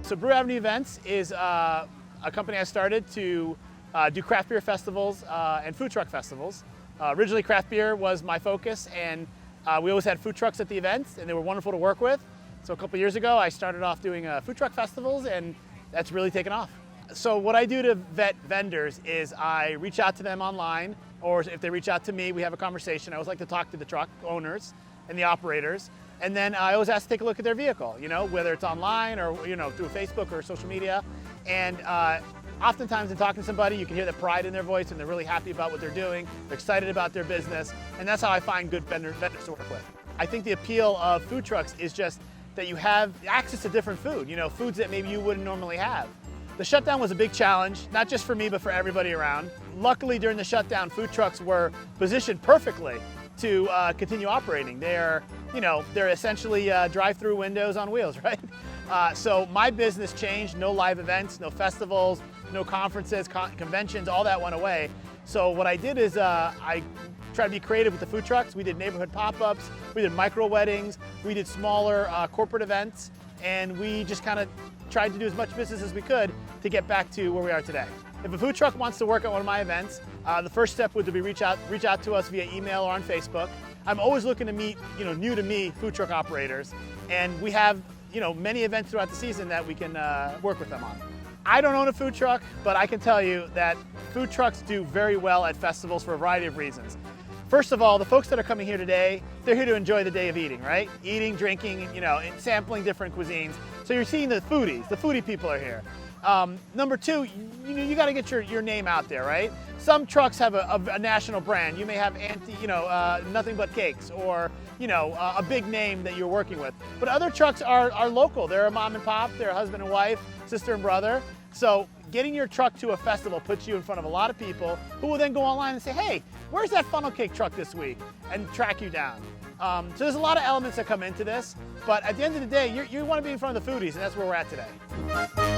So Brew Events is a company I started to do craft beer festivals and food truck festivals. Originally craft beer was my focus, and we always had food trucks at the events, and they were wonderful to work with. So a couple years ago I started off doing food truck festivals, and that's really taken off. So what I do to vet vendors is I reach out to them online, or if they reach out to me, we have a conversation. I always like to talk to the truck owners and the operators. And then I always ask to take a look at their vehicle, whether it's online or through Facebook or social media. And oftentimes in talking to somebody, you can hear the pride in their voice, and they're really happy about what they're doing. They're excited about their business, and that's how I find good vendors to work with. I think the appeal of food trucks is just that you have access to different food, foods that maybe you wouldn't normally have. The shutdown was a big challenge, not just for me, but for everybody around. Luckily, during the shutdown, food trucks were positioned perfectly to continue operating. They're essentially drive-through windows on wheels, right? So my business changed. No live events, no festivals, no conferences, conventions, all that went away. So what I did is I tried to be creative with the food trucks. We did neighborhood pop-ups, we did micro weddings, we did smaller corporate events, and we just kind of tried to do as much business as we could to get back to where we are today. If a food truck wants to work at one of my events, the first step would be reach out to us via email or on Facebook. I'm always looking to meet, new to me food truck operators, and we have, many events throughout the season that we can work with them on. I don't own a food truck, but I can tell you that food trucks do very well at festivals for a variety of reasons. First of all, the folks that are coming here today, they're here to enjoy the day of eating, right? Eating, drinking, and sampling different cuisines. So you're seeing the foodie people are here. Number two, you got to get your name out there, right? Some trucks have a national brand. You may have Nothing But Cakes, or a big name that you're working with. But other trucks are local. They're a mom and pop. They're a husband and wife, sister and brother. So getting your truck to a festival puts you in front of a lot of people who will then go online and say, hey, where's that funnel cake truck this week? And track you down. So there's a lot of elements that come into this, but at the end of the day, you want to be in front of the foodies, and that's where we're at today.